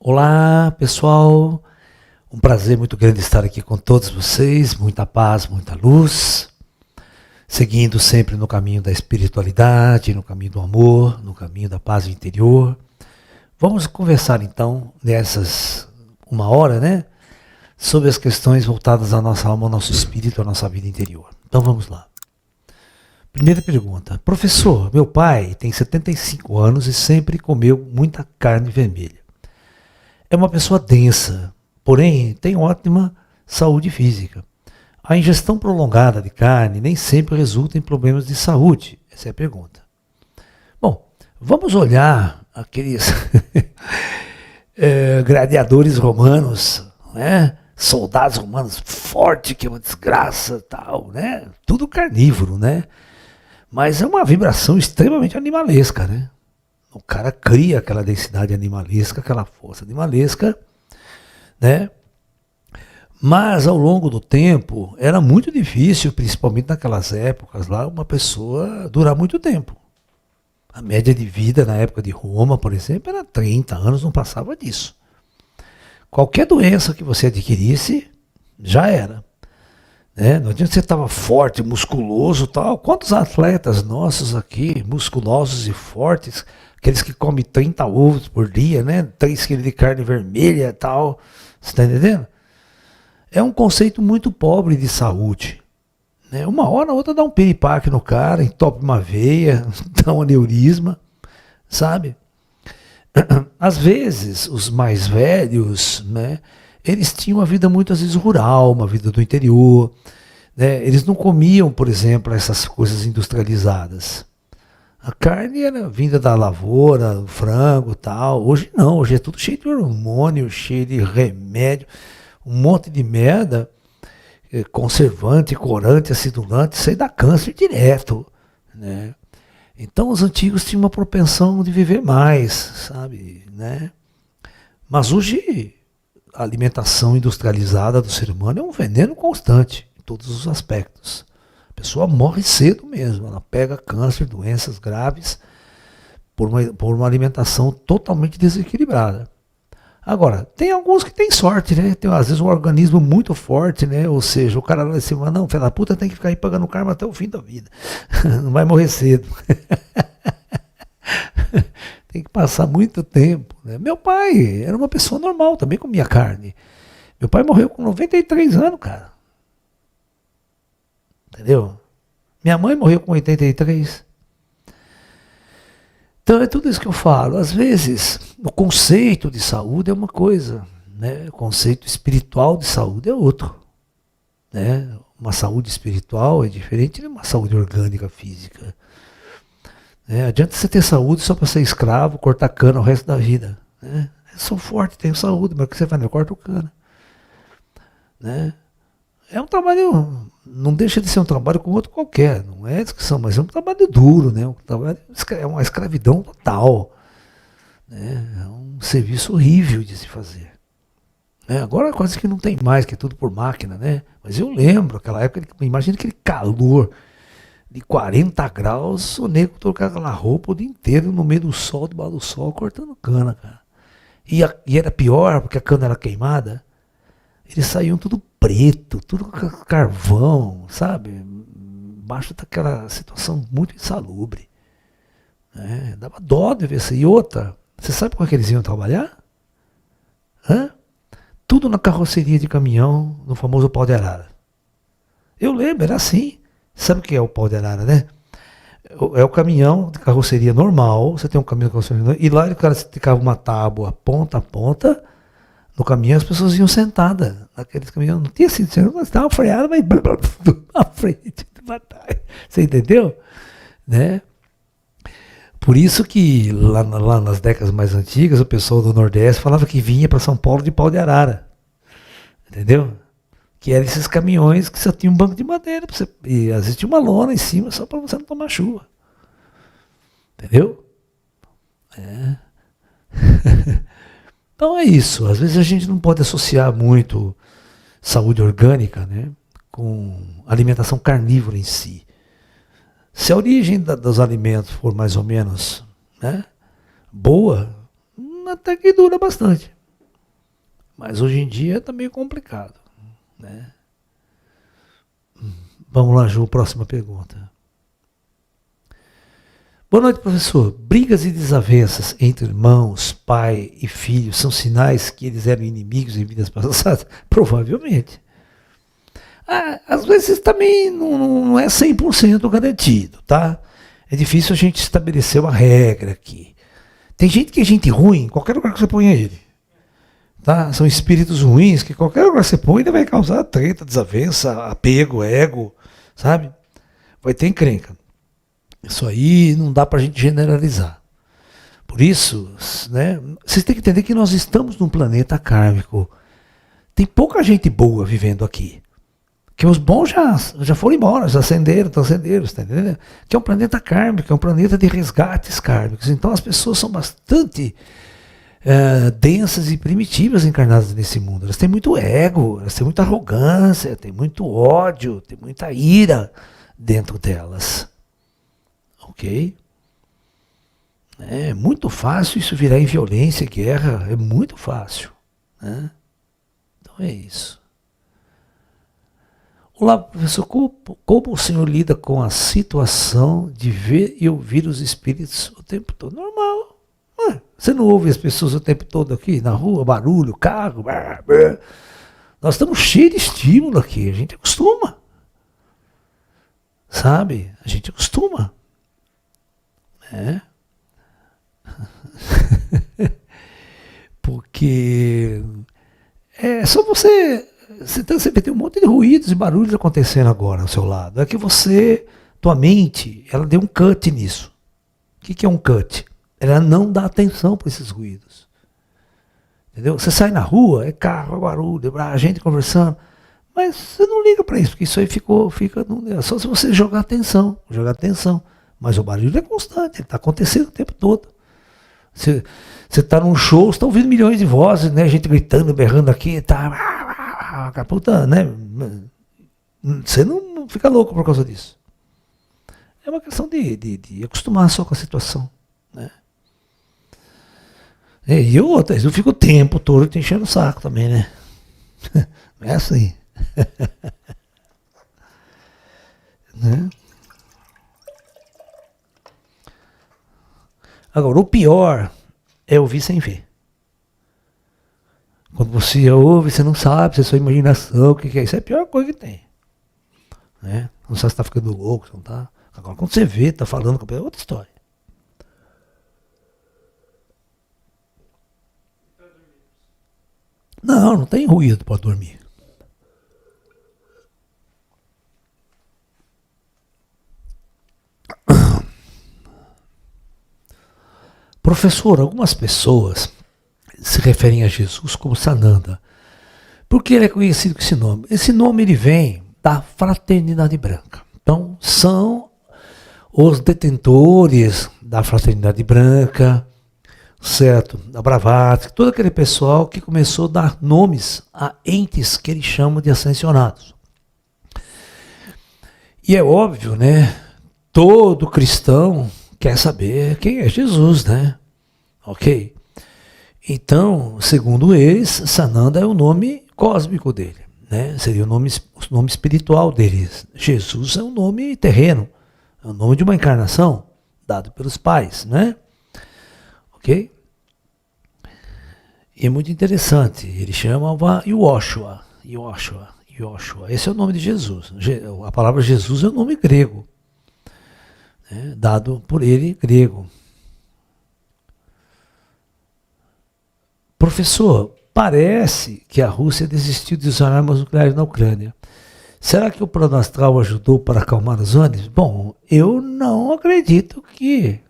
Olá, pessoal. Um prazer muito grande estar aqui com todos vocês. Muita paz, muita luz. Seguindo sempre no caminho da espiritualidade, no caminho do amor, no caminho da paz interior. Vamos conversar então nessas 1 hora, né? Sobre as questões voltadas à nossa alma, ao nosso espírito, à nossa vida interior. Então vamos lá. Primeira pergunta. Professor, meu pai tem 75 anos e sempre comeu muita carne vermelha. É uma pessoa densa, porém tem ótima saúde física. A ingestão prolongada de carne nem sempre resulta em problemas de saúde. Essa é a pergunta. Bom, vamos olhar aqueles gladiadores romanos, né? Soldados romanos fortes, que é uma desgraça, tal, né? Tudo carnívoro, né? Mas é uma vibração extremamente animalesca, né? O cara cria aquela densidade animalesca, aquela força animalesca, né? Mas ao longo do tempo era muito difícil, principalmente naquelas épocas lá, uma pessoa durar muito tempo. A média de vida na época de Roma, por exemplo, era 30 anos, não passava disso. Qualquer doença que você adquirisse, já era. Né? Não adianta você estava forte, musculoso, tal. Quantos atletas nossos aqui, musculosos e fortes, aqueles que comem 30 ovos por dia, né? 3 quilos de carne vermelha e tal. Você está entendendo? É um conceito muito pobre de saúde. Né? Uma hora ou outra dá um piripaque no cara, entope uma veia, dá um aneurisma, sabe? Às vezes, os mais velhos, né? Eles tinham uma vida muitas vezes rural, uma vida do interior. Né? Eles não comiam, por exemplo, essas coisas industrializadas. A carne era vinda da lavoura, o frango e tal. Hoje não, hoje é tudo cheio de hormônio, cheio de remédio, um monte de merda, conservante, corante, acidulante, isso aí dá câncer direto. Né? Então os antigos tinham uma propensão de viver mais, sabe? Né? Mas hoje a alimentação industrializada do ser humano é um veneno constante, em todos os aspectos. A pessoa morre cedo mesmo, ela pega câncer, doenças graves, por uma alimentação totalmente desequilibrada. Agora, tem alguns que têm sorte, né? Tem às vezes um organismo muito forte, né? Ou seja, o cara lá em cima, não, filho da puta, tem que ficar aí pagando karma até o fim da vida. Não vai morrer cedo. Tem que passar muito tempo. Né? Meu pai era uma pessoa normal, também comia carne. Meu pai morreu com 93 anos, cara. Entendeu? Minha mãe morreu com 83. Então é tudo isso que eu falo. Às vezes, o conceito de saúde é uma coisa, né? O conceito espiritual de saúde é outro. Né? Uma saúde espiritual é diferente de uma saúde orgânica física. Adianta você ter saúde só para ser escravo, cortar cana o resto da vida. Né? Eu sou forte, tenho saúde, mas o que você faz? Eu corto cana. Né? É um trabalho, não deixa de ser um trabalho como outro qualquer, não é descrição, mas é um trabalho duro, né? É uma escravidão total. Né? É um serviço horrível de se fazer. Né? Agora quase que não tem mais, que é tudo por máquina, né? Mas eu lembro, aquela época, imagina aquele calor de 40 graus, o nego trocava aquela roupa o dia inteiro no meio do sol, debaixo do sol, cortando cana, cara. E era pior, porque a cana era queimada, eles saíam tudo preto, tudo com carvão, sabe? Embaixo daquela situação muito insalubre. Né? Dava dó de ver isso. E outra, você sabe como é que eles iam trabalhar? Hã? Tudo na carroceria de caminhão, no famoso pau de arara. Eu lembro, era assim. Sabe o que é o pau de arara, né? É o caminhão de carroceria normal, você tem um caminhão de carroceria normal, e lá o cara esticava uma tábua ponta a ponta, no caminhão as pessoas iam sentadas, naqueles caminhões, não tinha assim, estava freado, mas à frente de batalha, você entendeu? Né? Por isso que lá nas décadas mais antigas, o pessoal do Nordeste falava que vinha para São Paulo de pau de arara, entendeu? Que eram esses caminhões que só tinham um banco de madeira. E às vezes tinha uma lona em cima só para você não tomar chuva. Entendeu? É. Então é isso. Às vezes a gente não pode associar muito saúde orgânica, né, com alimentação carnívora em si. Se a origem dos alimentos for mais ou menos, né, boa, até que dura bastante. Mas hoje em dia está meio complicado, né? Vamos lá, Ju, próxima pergunta. Boa noite, professor. Brigas e desavenças entre irmãos, pai e filho são sinais que eles eram inimigos em vidas passadas? Provavelmente. Às vezes também não é 100% garantido, tá? É difícil a gente estabelecer uma regra aqui. Tem gente que é gente ruim em qualquer lugar que você ponha ele. Tá? São espíritos ruins que qualquer lugar que você põe ele vai causar treta, desavença, apego, ego, sabe? Vai ter encrenca. Isso aí não dá pra gente generalizar. Por isso, né, vocês têm que entender que nós estamos num planeta kármico. Tem pouca gente boa vivendo aqui. Que os bons já foram embora, já ascenderam, estão ascenderam, tá entendendo? Que é um planeta kármico, é um planeta de resgates kármicos. Então as pessoas são bastante densas e primitivas encarnadas nesse mundo. Elas têm muito ego, elas têm muita arrogância, têm muito ódio, têm muita ira dentro delas. Ok? É muito fácil isso virar em violência e guerra, é muito fácil. Né? Então é isso. Olá, professor, como o senhor lida com a situação de ver e ouvir os espíritos o tempo todo? Normal. Você não ouve as pessoas o tempo todo aqui, na rua, barulho, carro, nós estamos cheios de estímulo aqui, a gente acostuma. Sabe? A gente acostuma. É. Porque é só você tem um monte de ruídos e barulhos acontecendo agora ao seu lado. É que tua mente, ela deu um cut nisso. O que é um cut? Ela não dá atenção para esses ruídos. Entendeu? Você sai na rua, é carro, é barulho, a gente conversando, mas você não liga para isso, porque isso aí fica só se você jogar atenção. Mas o barulho é constante, ele está acontecendo o tempo todo. Você está num show, você está ouvindo milhões de vozes, né? Gente gritando, berrando aqui, tá. Puta, né? Você não fica louco por causa disso. É uma questão de acostumar só com a situação. Né? E eu fico o tempo todo te enchendo o saco também, né? Não é assim. Né? Agora, o pior é ouvir sem ver. Quando você ouve, você não sabe, se é sua imaginação, o que é isso? É a pior coisa que tem. Né? Não sabe se está ficando louco, se não está. Agora, quando você vê, está falando, é outra história. Não tem ruído para dormir. Professor, algumas pessoas se referem a Jesus como Sananda. Por que ele é conhecido com esse nome? Esse nome ele vem da Fraternidade Branca. Então, são os detentores da Fraternidade Branca, certo? Da Blavatsky, todo aquele pessoal que começou a dar nomes a entes que eles chamam de ascensionados. E é óbvio, né? Todo cristão quer saber quem é Jesus, né? Ok? Então, segundo eles, Sananda é o nome cósmico dele, né? Seria o nome espiritual deles. Jesus é um nome terreno, é o nome de uma encarnação dado pelos pais, né? Ok? E é muito interessante, ele chamava Yoshua. Esse é o nome de Jesus. A palavra Jesus é o nome grego. Dado por ele, grego. Professor, parece que a Rússia desistiu de usar armas nucleares na Ucrânia. Será que o plano astral ajudou para acalmar os ânimos? Bom, eu não acredito que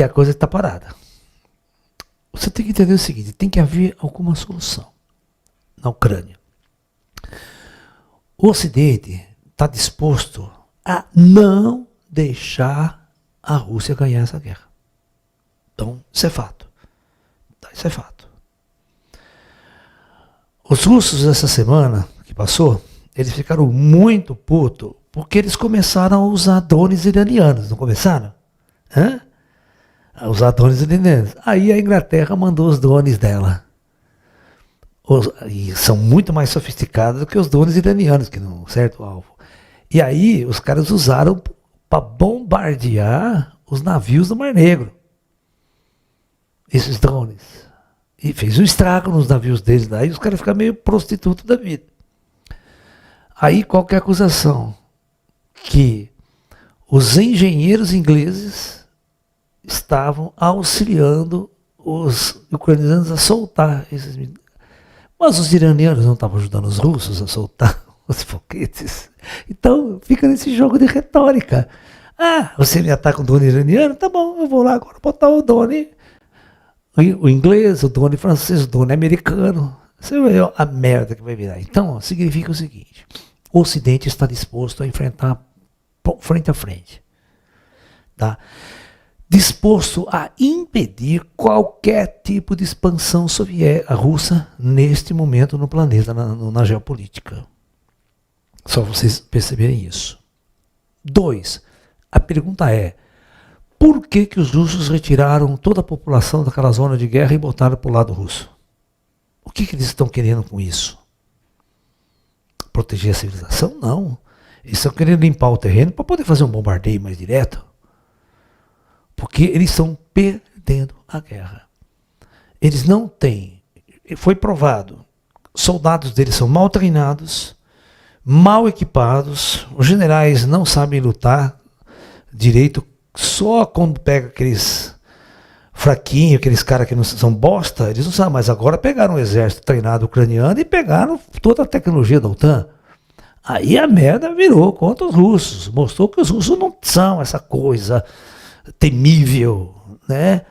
a coisa está parada. Você tem que entender o seguinte, tem que haver alguma solução na Ucrânia. O Ocidente está disposto a não deixar a Rússia ganhar essa guerra. Então, isso é fato. Isso é fato. Os russos, essa semana que passou, eles ficaram muito putos Porque eles começaram a usar drones iranianos, não começaram? Hã? A usar drones iranianos. Aí a Inglaterra mandou os drones dela. E são muito mais sofisticados do que os drones iranianos, que não certo alvo. E aí os caras usaram para bombardear os navios do Mar Negro. Esses drones. E fez um estrago nos navios deles. Daí os caras ficam meio prostitutos da vida. Aí qual que é a acusação? Que os engenheiros ingleses estavam auxiliando os ucranianos a soltar esses. Mas os iranianos não estavam ajudando os russos a soltar os foguetes. Então fica nesse jogo de retórica. Ah, você me ataca com o drone iraniano? Tá bom, eu vou lá agora botar o drone o inglês, o drone francês, o drone americano. Você vê a merda que vai virar. Então, significa o seguinte: o Ocidente está disposto a enfrentar frente a frente. Tá? Disposto a impedir qualquer tipo de expansão soviética russa neste momento no planeta, na geopolítica. Só vocês perceberem isso. 2. A pergunta é: por que os russos retiraram toda a população daquela zona de guerra e botaram para o lado russo? O que eles estão querendo com isso? Proteger a civilização? Não. Eles estão querendo limpar o terreno para poder fazer um bombardeio mais direto. Porque eles estão perdendo a guerra. Eles não têm, foi provado, soldados deles são mal treinados, mal equipados, os generais não sabem lutar direito, só quando pega aqueles fraquinhos, aqueles caras que não são bosta, eles não sabem, mas agora pegaram um exército treinado ucraniano e pegaram toda a tecnologia da OTAN. Aí a merda virou contra os russos, mostrou que os russos não são essa coisa temível, né?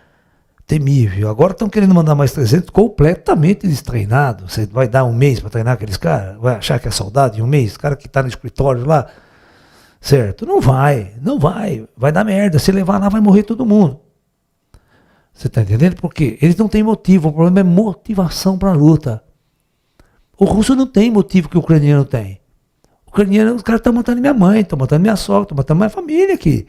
Temível. Agora estão querendo mandar mais 300 completamente destreinados. Você vai dar um mês para treinar aqueles caras? Vai achar que é soldado em um mês? O cara que está no escritório lá, certo? Não vai, não vai. Vai dar merda. Se levar lá vai morrer todo mundo. Você está entendendo? Porque eles não têm motivo. O problema é motivação para a luta. O russo não tem motivo que o ucraniano tem. O ucraniano, os caras estão matando minha mãe, estão matando minha sogra, estão matando minha família aqui.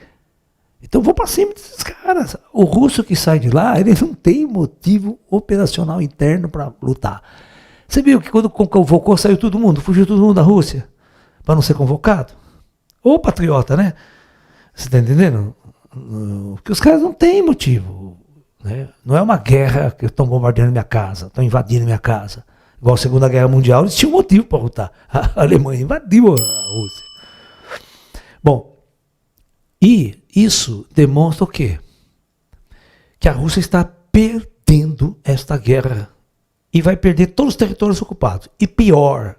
Então vou para cima desses caras. O russo que sai de lá, ele não tem motivo operacional interno para lutar. Você viu que quando convocou, saiu todo mundo, fugiu todo mundo da Rússia para não ser convocado? Ô patriota, né? Você está entendendo? Porque os caras não têm motivo. Né? Não é uma guerra que estão bombardeando minha casa, estão invadindo minha casa. Igual a Segunda Guerra Mundial, eles tinham motivo para lutar. A Alemanha invadiu a Rússia. Bom, e isso demonstra o quê? Que a Rússia está perdendo esta guerra. E vai perder todos os territórios ocupados. E pior,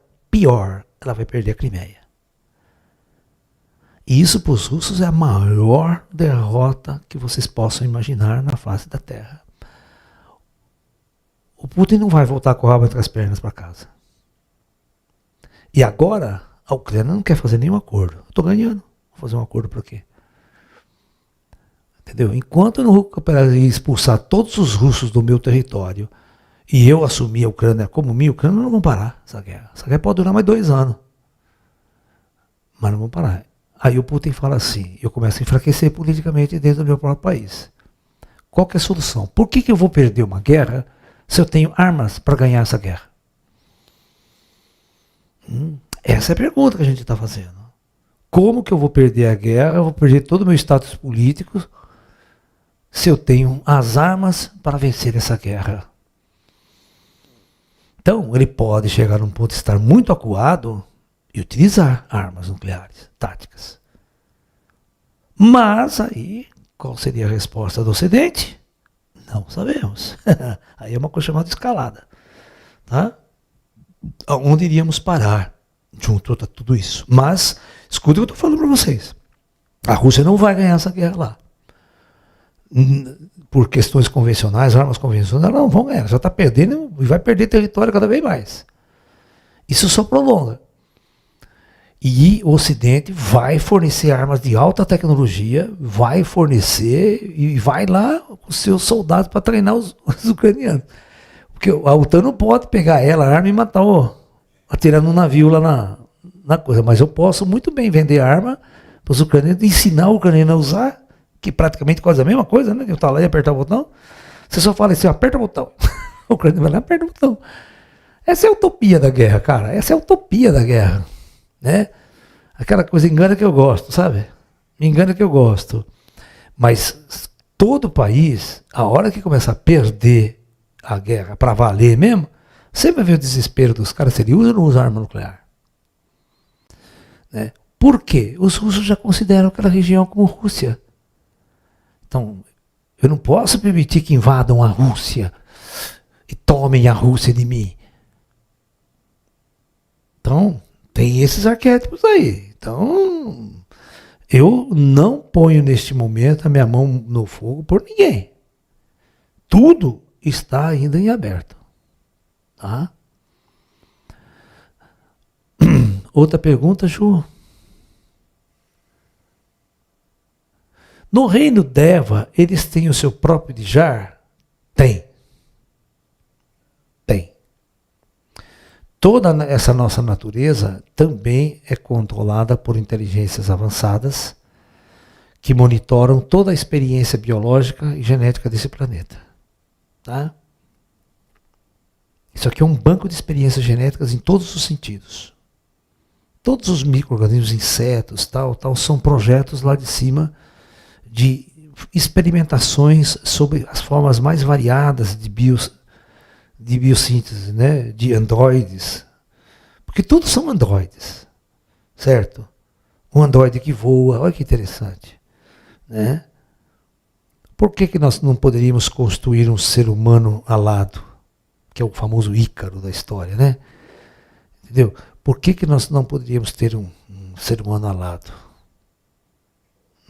ela vai perder a Crimeia. E isso para os russos é a maior derrota que vocês possam imaginar na face da Terra. O Putin não vai voltar com o rabo entre as pernas para casa. E agora, a Ucrânia não quer fazer nenhum acordo. Eu estou ganhando. Vou fazer um acordo para quê? Entendeu? Enquanto eu não recuperar e expulsar todos os russos do meu território e eu assumir a Ucrânia como minha, a Ucrânia não vão parar essa guerra. Essa guerra pode durar mais 2 anos. Mas não vão parar. Aí o Putin fala assim, eu começo a enfraquecer politicamente dentro do meu próprio país. Qual que é a solução? Por que eu vou perder uma guerra se eu tenho armas para ganhar essa guerra? Essa é a pergunta que a gente está fazendo. Como que eu vou perder a guerra, eu vou perder todo o meu status político se eu tenho as armas para vencer essa guerra? Então, ele pode chegar num ponto de estar muito acuado e utilizar armas nucleares, táticas. Mas aí, qual seria a resposta do Ocidente? Não sabemos. Aí é uma coisa chamada escalada. Tá? Onde iríamos parar junto a tudo isso? Mas, escuta o que eu estou falando para vocês. A Rússia não vai ganhar essa guerra lá. Por questões convencionais, armas convencionais, não vão ganhar. Já está perdendo e vai perder território cada vez mais. Isso só prolonga. E o Ocidente vai fornecer armas de alta tecnologia, vai fornecer e vai lá com os seus soldados para treinar os ucranianos. Porque a OTAN não pode pegar ela, a arma e matar atirar num navio lá na coisa. Mas eu posso muito bem vender arma para os ucranianos, ensinar o ucraniano a usar, que praticamente quase a mesma coisa, né? Eu estar lá e apertar o botão. Você só fala assim, aperta o botão. O ucraniano vai lá e aperta o botão. Essa é a utopia da guerra, cara. Essa é a utopia da guerra, né? Aquela coisa, engana que eu gosto, sabe? Me engana que eu gosto. Mas todo país, a hora que começar a perder a guerra para valer mesmo, você vai ver o desespero dos caras se ele usa ou não usa arma nuclear. Né? Por quê? Os russos já consideram aquela região como Rússia. Então, eu não posso permitir que invadam a Rússia e tomem a Rússia de mim. Então, tem esses arquétipos aí. Então, eu não ponho neste momento a minha mão no fogo por ninguém. Tudo está ainda em aberto. Tá? Outra pergunta, Ju. No reino Deva, eles têm o seu próprio Dijar? Tem. Tem. Toda essa nossa natureza também é controlada por inteligências avançadas que monitoram toda a experiência biológica e genética desse planeta. Tá? Isso aqui é um banco de experiências genéticas em todos os sentidos. Todos os micro-organismos, insetos, tal, são projetos lá de cima de experimentações sobre as formas mais variadas de biossíntese, né? De androides. Porque todos são androides, certo? Um androide que voa, olha que interessante. Né? Por que nós não poderíamos construir um ser humano alado? Que é o famoso Ícaro da história, né? Entendeu? Por que nós não poderíamos ter um ser humano alado?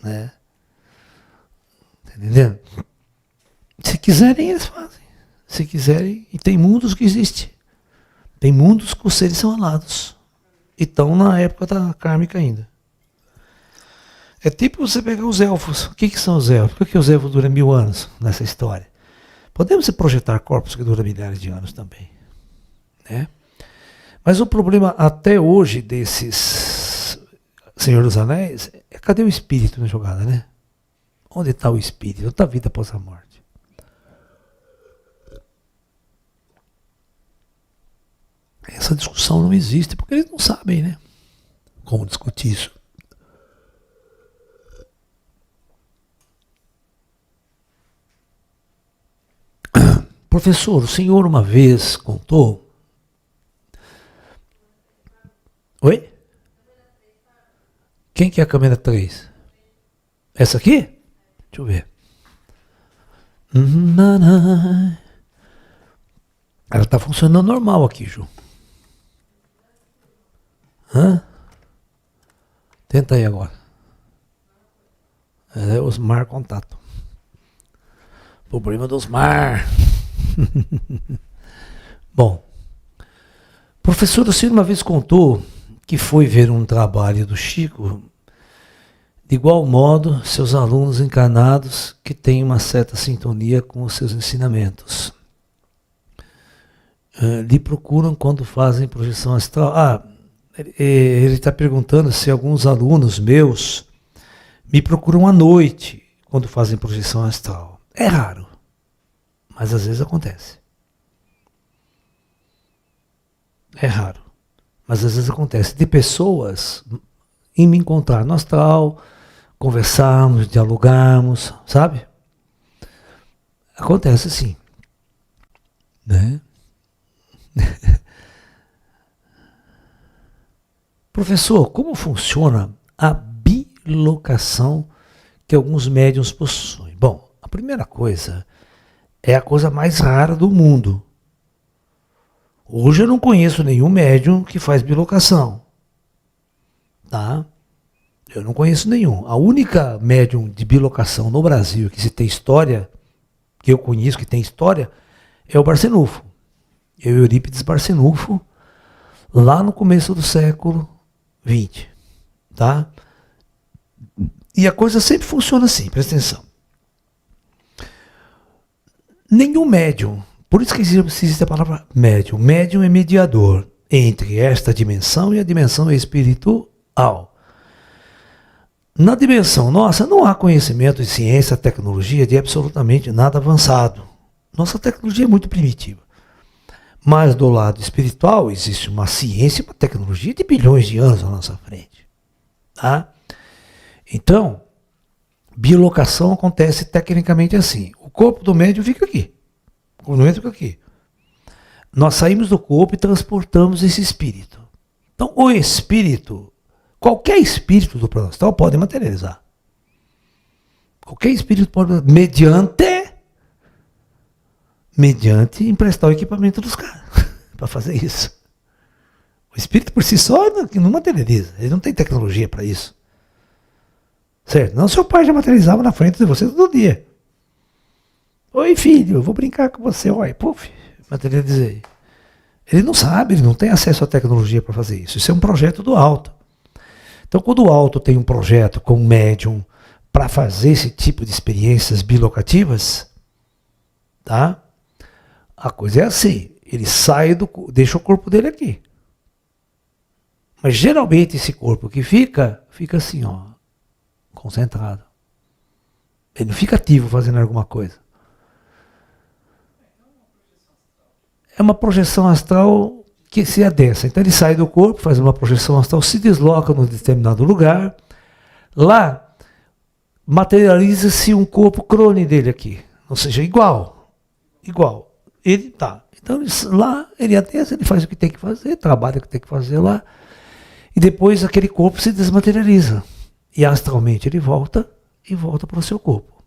Né? Entendeu? Se quiserem, eles fazem. Se quiserem, e tem mundos que existem. Tem mundos que os seres são alados. E estão na época da kármica ainda. É tipo você pegar os elfos. O que são os elfos? Por que os elfos duram 1000 anos nessa história? Podemos projetar corpos que duram milhares de anos também. Né? Mas o problema até hoje desses Senhor dos Anéis é cadê o espírito na jogada, né? Onde está o espírito? Onde está a vida após a morte? Essa discussão não existe, porque eles não sabem, né? Como discutir isso. Professor, o senhor uma vez contou... Oi? Quem que é a câmera 3? Essa aqui? Deixa eu ver. Ela está funcionando normal aqui, Ju. Hã? Tenta aí agora. É Osmar contato. Problema do Osmar. Bom, professor, o senhor uma vez contou que foi ver um trabalho do Chico, de igual modo, seus alunos encarnados que têm uma certa sintonia com os seus ensinamentos. Lhe procuram quando fazem projeção astral. Ele está perguntando se alguns alunos meus me procuram à noite quando fazem projeção astral. É raro, mas às vezes acontece. É raro, mas às vezes acontece. De pessoas em me encontrar no astral, conversarmos, dialogarmos, sabe? Acontece sim. Né? Professor, como funciona a bilocação que alguns médiuns possuem? Bom, a primeira coisa é a coisa mais rara do mundo. Hoje eu não conheço nenhum médium que faz bilocação. Tá? Eu não conheço nenhum. A única médium de bilocação no Brasil que se tem história, que eu conheço que tem história, é o Barçanufo. É o Eurípides Barçanufo, lá no começo do século XX. Tá? E a coisa sempre funciona assim, presta atenção. Nenhum médium, por isso que existe a palavra médium. Médium é mediador. entre esta dimensão e a dimensão espiritual. Na dimensão nossa não há conhecimento de ciência, tecnologia, de absolutamente nada avançado. Nossa tecnologia é muito primitiva. Mas do lado espiritual existe uma ciência, uma tecnologia de bilhões de anos à nossa frente. Tá? Então, bilocação acontece tecnicamente assim. O corpo do médium fica aqui. O corpo do médium fica aqui. Nós saímos do corpo e transportamos esse espírito. Então, o espírito, qualquer espírito do plano astral pode materializar. Qualquer espírito pode, mediante emprestar o equipamento dos caras para fazer isso. O espírito por si só não materializa, ele não tem tecnologia para isso. Certo? Não, seu pai já materializava na frente de você todo dia. Oi, filho, eu vou brincar com você. Oi, puf, materializei. Ele não sabe, ele não tem acesso à tecnologia para fazer isso. Isso é um projeto do alto. Então, quando o alto tem um projeto com um médium para fazer esse tipo de experiências bilocativas, tá? A coisa é assim, ele sai deixa o corpo dele aqui. Mas geralmente esse corpo que fica assim, ó, concentrado. Ele não fica ativo fazendo alguma coisa. É uma projeção astral que se adensa. Então ele sai do corpo, faz uma projeção astral, se desloca num determinado lugar. Lá materializa-se um corpo clone dele aqui. Ou seja, igual. Ele tá. Então lá ele adensa, ele faz o que tem que fazer, trabalha o que tem que fazer lá. E depois aquele corpo se desmaterializa. E astralmente ele volta e volta para o seu corpo.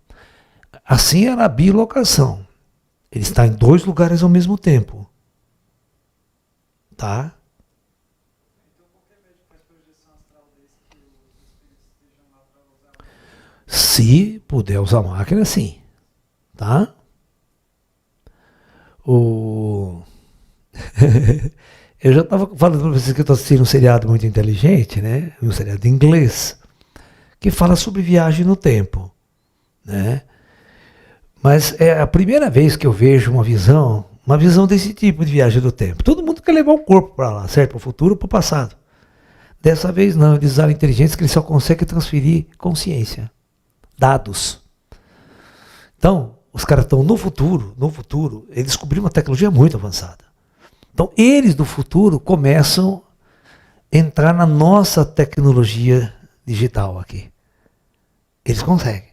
Assim era a bilocação. Ele está em dois lugares ao mesmo tempo. Tá? Então qualquer médium faz projeção astral desse que os espíritos estejam lá para usar? Se puder usar a máquina, sim. Tá? Eu já estava falando para vocês que eu estou assistindo um seriado muito inteligente, né? Um seriado em inglês, que fala sobre viagem no tempo, né? Mas é a primeira vez que eu vejo uma visão desse tipo de viagem do tempo. Todo mundo quer levar o corpo para lá, certo? Para o futuro ou para o passado. Dessa vez não, eles usaram inteligência que eles só conseguem transferir consciência, dados. Então, os caras estão no futuro, eles descobriram uma tecnologia muito avançada. Então, eles do futuro começam a entrar na nossa tecnologia digital aqui. Eles conseguem.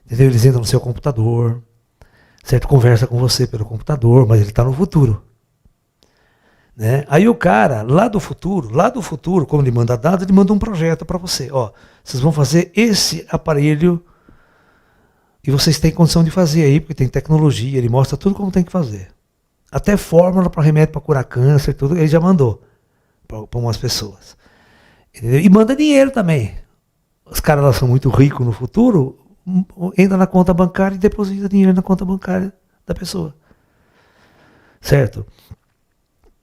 Entendeu? Eles entram no seu computador, certo? Conversa com você pelo computador, mas ele está no futuro. Né? Aí o cara, lá do futuro, como ele manda dados, ele manda um projeto para você. Ó, vocês vão fazer esse aparelho e vocês têm condição de fazer aí, porque tem tecnologia, ele mostra tudo como tem que fazer. Até fórmula para remédio para curar câncer, tudo, ele já mandou para umas pessoas. Entendeu? E manda dinheiro também. Os caras lá são muito ricos no futuro, entra na conta bancária e deposita dinheiro na conta bancária da pessoa. Certo?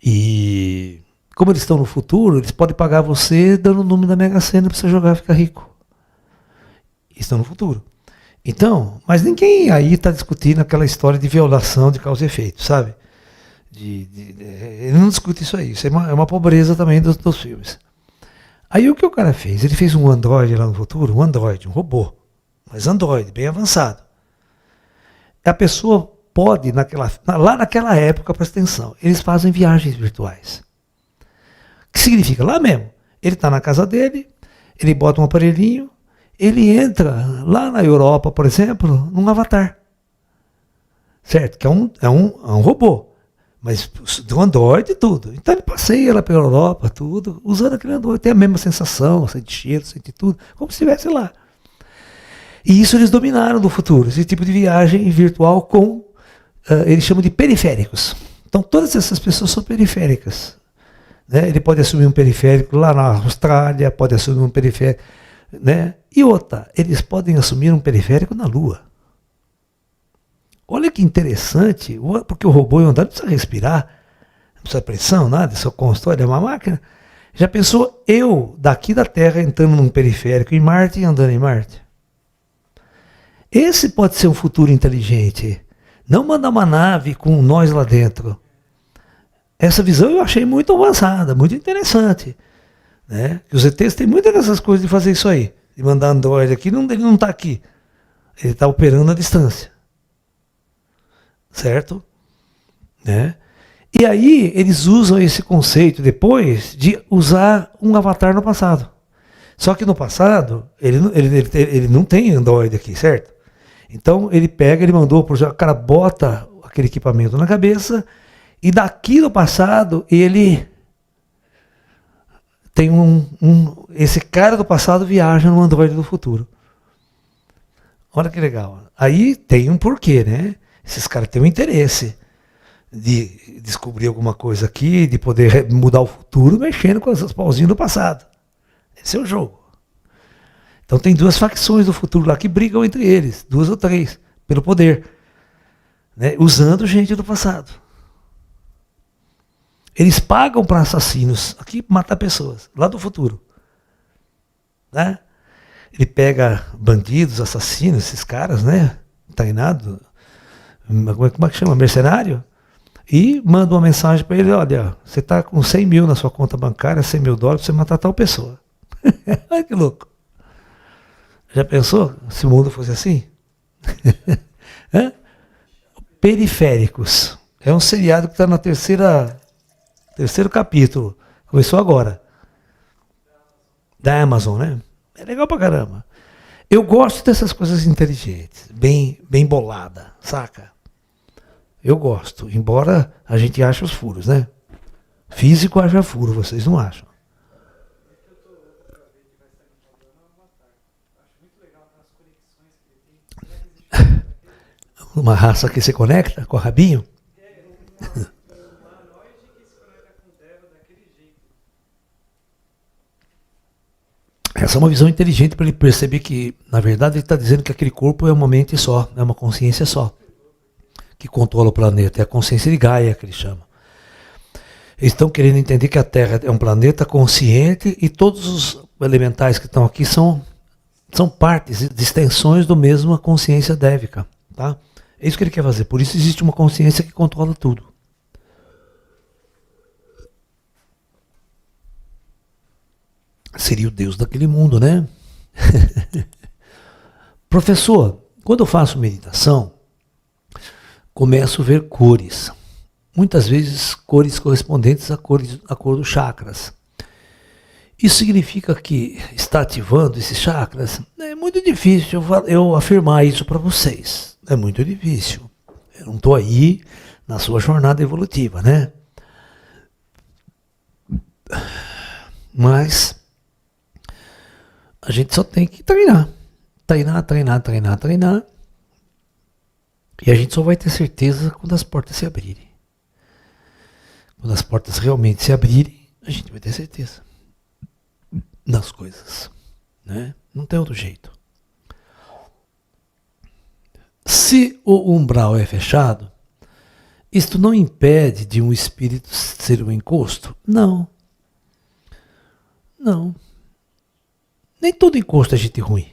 E como eles estão no futuro, eles podem pagar você dando o número da Mega Sena para você jogar e ficar rico. Estão no futuro. Então, mas ninguém aí está discutindo aquela história de violação de causa e efeito, sabe? Ele não discute isso aí. Isso é uma pobreza também dos filmes. Aí o que o cara fez? Ele fez um androide lá no futuro, um robô. Mas Android, bem avançado. A pessoa pode, lá naquela época, presta atenção, eles fazem viagens virtuais. O que significa? Lá mesmo, ele está na casa dele, ele bota um aparelhinho, ele entra lá na Europa, por exemplo, num avatar. Certo? Que é um robô. Mas do Android e tudo. Então ele passeia lá pela Europa, tudo, usando aquele Android. Tem a mesma sensação, sente cheiro, sente tudo, como se estivesse lá. E isso eles dominaram no futuro, esse tipo de viagem virtual com, eles chamam de periféricos. Então todas essas pessoas são periféricas. Né? Ele pode assumir um periférico lá na Austrália, pode assumir um periférico. Né? E outra, eles podem assumir um periférico na Lua. Olha que interessante, porque o robô não precisa respirar, não precisa pressão, nada, só constrói, é uma máquina. Já pensou eu, daqui da Terra, entrando num periférico em Marte e andando em Marte? Esse pode ser um futuro inteligente. Não mandar uma nave com nós lá dentro. Essa visão eu achei muito avançada, muito interessante. Né? Que os ETs têm muitas dessas coisas de fazer isso aí. De mandar Android aqui, ele não está aqui. Ele está operando à distância. Certo? Né? E aí eles usam esse conceito depois de usar um avatar no passado. Só que no passado, ele não tem Android aqui, certo? Então ele pega, ele mandou, o cara bota aquele equipamento na cabeça e daqui no passado ele tem esse cara do passado viaja no Android do futuro. Olha que legal. Aí tem um porquê, né? Esses caras têm um interesse de descobrir alguma coisa aqui, de poder mudar o futuro mexendo com essas pauzinhas do passado. Esse é o jogo. Então tem duas facções do futuro lá que brigam entre eles, 2 ou 3, pelo poder, né? Usando gente do passado. Eles pagam para assassinos aqui matar pessoas, lá do futuro. Né? Ele pega bandidos, assassinos, esses caras, né? Treinado, como é que chama? Mercenário? E manda uma mensagem para ele, olha, você está com 100 mil na sua conta bancária, 100 mil dólares, para você matar tal pessoa. Olha que louco. Já pensou se o mundo fosse assim? Periféricos. É um seriado que está na terceiro capítulo. Começou agora. Da Amazon, né? É legal pra caramba. Eu gosto dessas coisas inteligentes, bem bolada, saca? Eu gosto, embora a gente ache os furos, né? Físico acha furo, vocês não acham. Uma raça que se conecta com o rabinho? Essa é uma visão inteligente para ele perceber que, na verdade, ele está dizendo que aquele corpo é uma mente só, é uma consciência só, que controla o planeta. É a consciência de Gaia que eles chamam. Eles estão querendo entender que a Terra é um planeta consciente e todos os elementais que estão aqui são partes, extensões da mesma consciência dévica. Tá? É isso que ele quer fazer. Por isso existe uma consciência que controla tudo. Seria o Deus daquele mundo, né? Professor, quando eu faço meditação, começo a ver cores. Muitas vezes cores correspondentes à cor dos chakras. Isso significa que está ativando esses chakras? É muito difícil eu afirmar isso para vocês. É muito difícil. Eu não estou aí na sua jornada evolutiva, né? Mas a gente só tem que treinar. Treinar. E a gente só vai ter certeza quando as portas se abrirem. Quando as portas realmente se abrirem, a gente vai ter certeza das coisas. Né? Não tem outro jeito. Se o umbral é fechado, isto não impede de um espírito ser um encosto? Não. Nem todo encosto é gente ruim.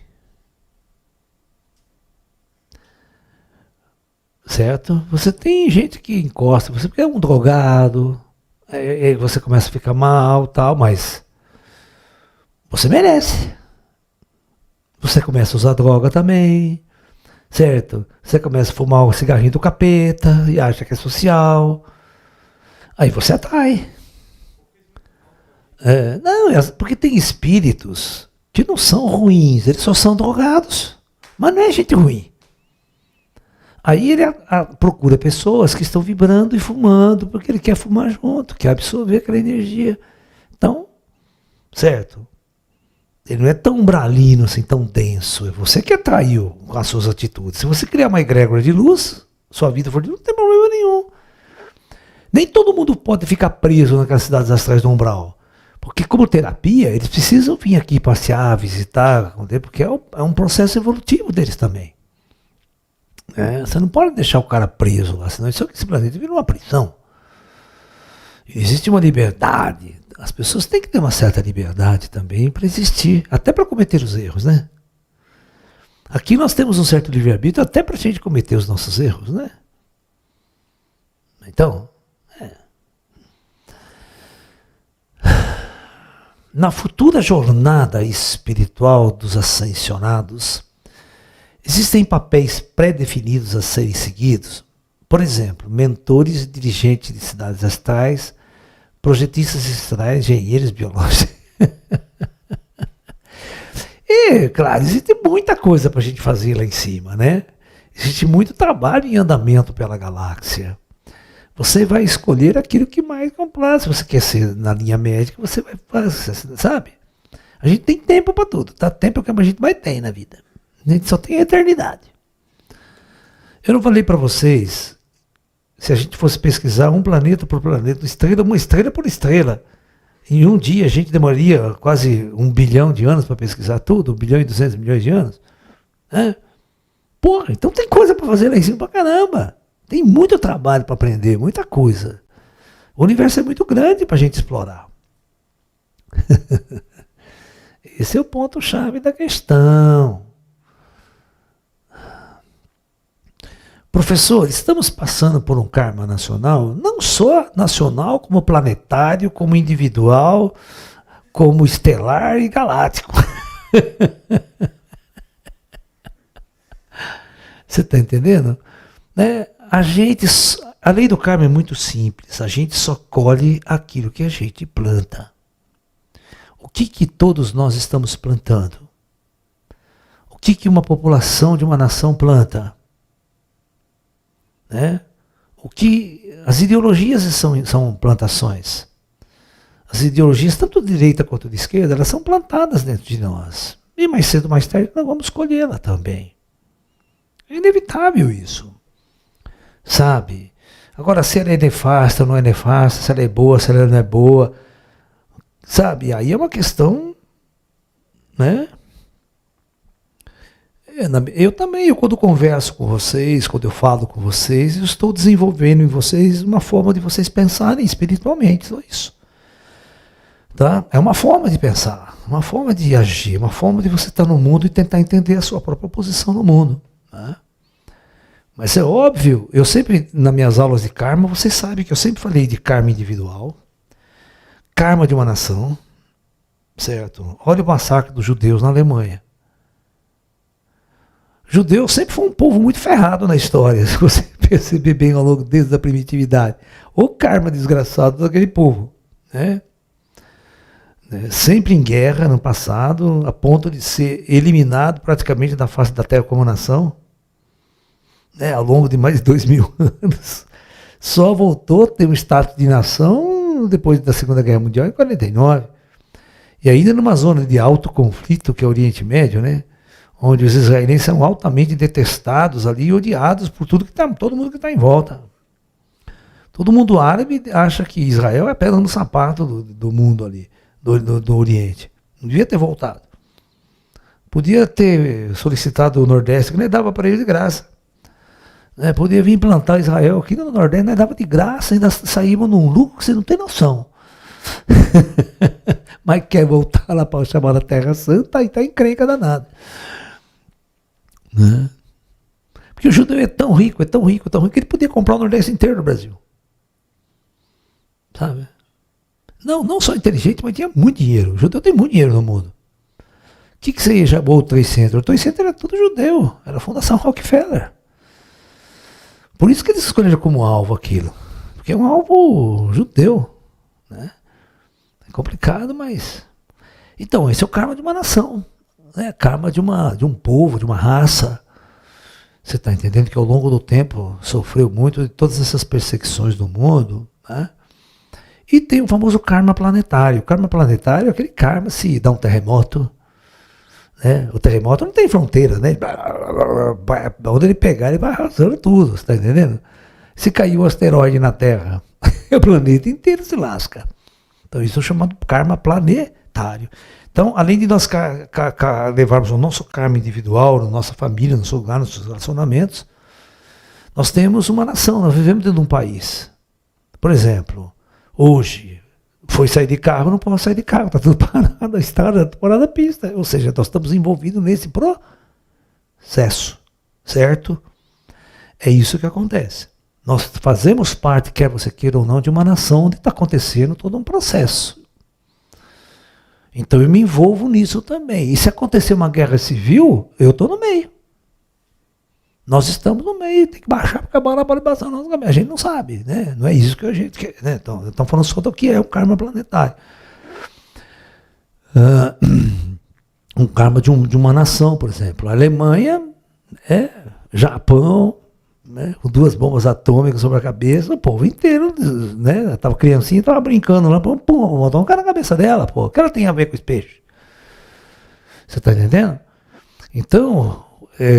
Certo? Você tem gente que encosta, você é um drogado, aí você começa a ficar mal, tal, mas você merece. Você começa a usar droga também, certo? Você começa a fumar o cigarrinho do capeta e acha que é social. Aí você atrai. Porque tem espíritos que não são ruins, eles só são drogados. Mas não é gente ruim. Aí ele procura pessoas que estão vibrando e fumando, porque ele quer fumar junto, quer absorver aquela energia. Então, certo? Ele não é tão umbralino, assim, tão denso. É você que atraiu com as suas atitudes. Se você criar uma egrégora de luz, sua vida for de luz, não tem problema nenhum. Nem todo mundo pode ficar preso naquelas cidades astrais do umbral. Porque como terapia, eles precisam vir aqui passear, visitar, porque é um processo evolutivo deles também. Você não pode deixar o cara preso lá, senão esse planeta vira uma prisão. Existe uma liberdade. As pessoas têm que ter uma certa liberdade também para existir, até para cometer os erros, né? Aqui nós temos um certo livre-arbítrio até para a gente cometer os nossos erros, né? Então, Na futura jornada espiritual dos ascensionados, existem papéis pré-definidos a serem seguidos. Por exemplo, mentores e dirigentes de cidades astrais, projetistas astrais, engenheiros biológicos. E, claro, existe muita coisa para a gente fazer lá em cima, né? Existe muito trabalho em andamento pela galáxia. Você vai escolher aquilo que mais comprar. Se você quer ser na linha médica, você vai fazer, sabe? A gente tem tempo para tudo, tá? Tempo é o que a gente mais tem na vida. A gente só tem a eternidade. Eu não falei para vocês, se a gente fosse pesquisar um planeta por planeta, uma estrela por estrela, em um dia a gente demoraria quase 1 bilhão de anos para pesquisar tudo, 1 bilhão e 200 milhões de anos. Né? Porra, então tem coisa para fazer lá em cima pra caramba. Tem muito trabalho para aprender, muita coisa. O universo é muito grande para a gente explorar. Esse é o ponto-chave da questão. Professor, estamos passando por um karma nacional, não só nacional, como planetário, como individual, como estelar e galáctico. Você está entendendo? Né? A lei do karma é muito simples. A gente só colhe aquilo que a gente planta. O que todos nós estamos plantando? O que uma população de uma nação planta? Né? As ideologias são plantações. As ideologias, tanto de direita quanto de esquerda, elas são plantadas dentro de nós. E mais cedo ou mais tarde nós vamos colhê-la também. É inevitável isso. Sabe? Agora, se ela é nefasta ou não é nefasta, se ela é boa, se ela não é boa, sabe? Aí é uma questão, né? Eu também, quando converso com vocês, quando eu falo com vocês, eu estou desenvolvendo em vocês uma forma de vocês pensarem espiritualmente, só isso. Tá? É uma forma de pensar, uma forma de agir, uma forma de você estar no mundo e tentar entender a sua própria posição no mundo. Né? Mas é óbvio, eu sempre, nas minhas aulas de karma, vocês sabem que eu sempre falei de karma individual, karma de uma nação, certo? Olha o massacre dos judeus na Alemanha. Judeu sempre foi um povo muito ferrado na história, se você perceber bem ao longo desde a primitividade. O karma desgraçado daquele povo. Né? Sempre em guerra no passado, a ponto de ser eliminado praticamente da face da Terra como nação. Né? Ao longo de mais de 2000 anos. Só voltou a ter um status de nação depois da Segunda Guerra Mundial em 49. E ainda numa zona de alto conflito, que é o Oriente Médio, né? Onde os israelenses são altamente detestados ali e odiados por todo mundo que está em volta. Todo mundo árabe acha que Israel é a pedra no sapato do mundo ali, do Oriente. Não devia ter voltado. Podia ter solicitado o Nordeste, que nem dava para ele de graça. Né? Podia vir implantar Israel aqui no Nordeste, nós dava de graça, ainda saímos num lucro que você não tem noção. Mas quer voltar lá para a chamada Terra Santa e está encrenca danada. Né? Porque o judeu é tão rico, que ele podia comprar o Nordeste inteiro no Brasil. Sabe? Não só inteligente, mas tinha muito dinheiro. O judeu tem muito dinheiro no mundo. O que você chamou o Trade Center? O Trade Center era tudo judeu. Era a Fundação Rockefeller. Por isso que eles escolheram como alvo aquilo. Porque é um alvo judeu. Né? É complicado, mas... Então, esse é o karma de uma nação. Né? Karma de um povo, de uma raça. Você está entendendo que ao longo do tempo sofreu muito de todas essas perseguições do mundo. Né? E tem o famoso karma planetário. O karma planetário é aquele karma se dá um terremoto. Né? O terremoto não tem fronteira. Né? Onde ele pegar, ele vai arrasando tudo. Você está entendendo? Se cair um asteroide na Terra, o planeta inteiro se lasca. Então isso é chamado karma planetário. Então, além de nós levarmos o nosso karma individual, na nossa família, no nosso lugar, nos nossos relacionamentos, nós temos uma nação, nós vivemos dentro de um país. Por exemplo, hoje, foi sair de carro, não pode sair de carro, está tudo parado, a estrada, parada a pista. Ou seja, nós estamos envolvidos nesse processo, certo? É isso que acontece. Nós fazemos parte, quer você queira ou não, de uma nação onde está acontecendo todo um processo. Então eu me envolvo nisso também. E se acontecer uma guerra civil, eu estou no meio. Nós estamos no meio, tem que baixar porque a bola pode passar. A gente não sabe, né? Não é isso que a gente quer. Né? Então, estamos falando só do que é o karma planetário. Um karma de uma nação, por exemplo. A Alemanha, Japão, né? Com 2 bombas atômicas sobre a cabeça, o povo inteiro, né? Tava criancinha, tava brincando lá, pô, botar um cara na cabeça dela, pô. O que ela tem a ver com esse peixe? Você está entendendo? Então,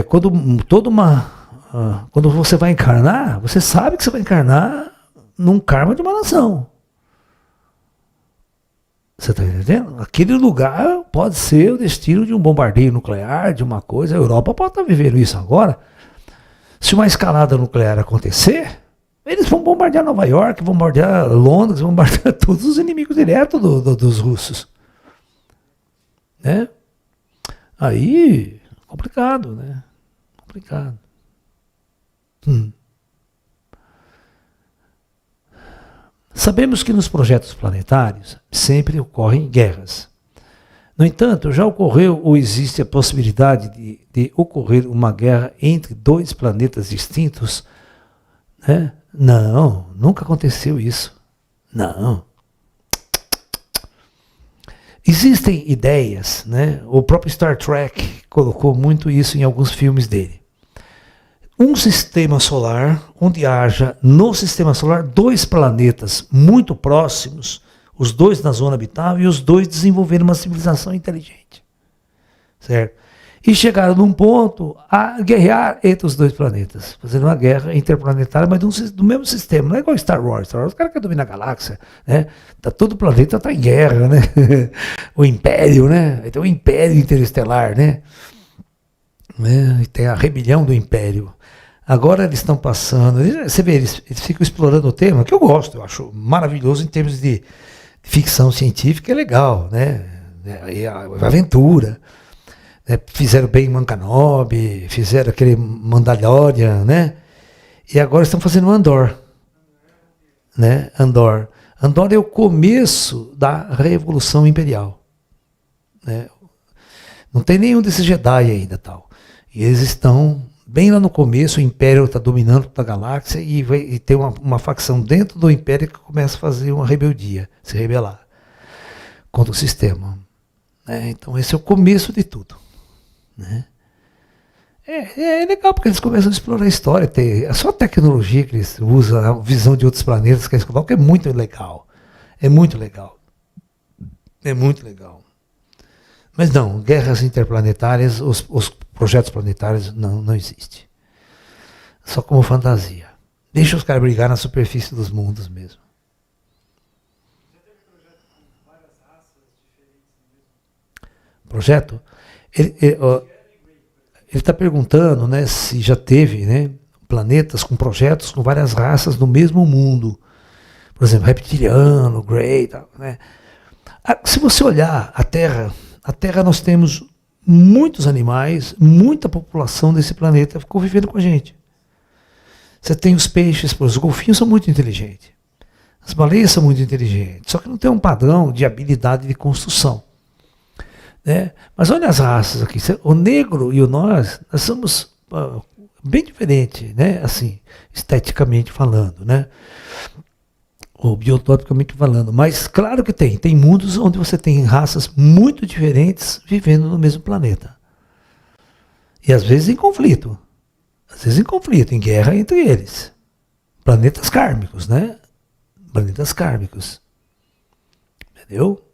quando você vai encarnar, você sabe que você vai encarnar num karma de uma nação. Você está entendendo? Aquele lugar pode ser o destino de um bombardeio nuclear, de uma coisa. A Europa pode estar vivendo isso agora. Se uma escalada nuclear acontecer, eles vão bombardear Nova York, vão bombardear Londres, vão bombardear todos os inimigos diretos dos russos. Né? Aí, complicado, né? Complicado. Sabemos que nos projetos planetários sempre ocorrem guerras. No entanto, já ocorreu ou existe a possibilidade de ocorrer uma guerra entre 2 planetas distintos? Né? Não, nunca aconteceu isso. Não. Existem ideias, né? O próprio Star Trek colocou muito isso em alguns filmes dele. Um sistema solar, onde haja no sistema solar 2 planetas muito próximos, os 2 na zona habitável e os 2 desenvolveram uma civilização inteligente. Certo? E chegaram num ponto a guerrear entre os 2 planetas, fazendo uma guerra interplanetária, mas do mesmo sistema. Não é igual Star Wars. Star Wars, o cara quer dominar a galáxia, né? Todo o planeta está em guerra, né? O Império, né? Tem o Império Interestelar, né? E tem a rebelião do Império. Agora eles estão passando, você vê, eles ficam explorando o tema, que eu gosto, eu acho maravilhoso em termos de ficção científica, é legal, né? E a aventura. Né? Fizeram bem Mancanobi, fizeram aquele Mandalorian, né? E agora estão fazendo Andor. Né? Andor é o começo da Revolução Imperial. Né? Não tem nenhum desses Jedi ainda, tal. E eles estão bem lá no começo, o Império está dominando toda a galáxia e tem uma facção dentro do Império que começa a fazer uma rebeldia, se rebelar contra o sistema. Né? Então esse é o começo de tudo. Né? É legal porque eles começam a explorar a história, é só a tecnologia que eles usam, a visão de outros planetas que eles colocam, que é muito legal. É muito legal. É muito legal. Mas não, guerras interplanetárias, os projetos planetários não existem. Só como fantasia. Deixa os caras brigar na superfície dos mundos mesmo. Já teve projeto com várias raças diferentes no mesmo? Projeto? Ele está perguntando, né, se já teve, né, planetas com projetos com várias raças no mesmo mundo. Por exemplo, reptiliano, Grey, tal, né? Se você olhar a Terra nós temos muitos animais, muita população desse planeta ficou vivendo com a gente. Você tem os peixes, os golfinhos são muito inteligentes. As baleias são muito inteligentes, só que não tem um padrão de habilidade de construção. Né? Mas olha as raças aqui, o negro e nós somos bem diferentes, né? Assim, esteticamente falando, né? Ou biotopicamente falando, mas claro que tem mundos onde você tem raças muito diferentes vivendo no mesmo planeta. E às vezes em conflito. Em guerra entre eles. Planetas kármicos, né? Planetas kármicos. Entendeu?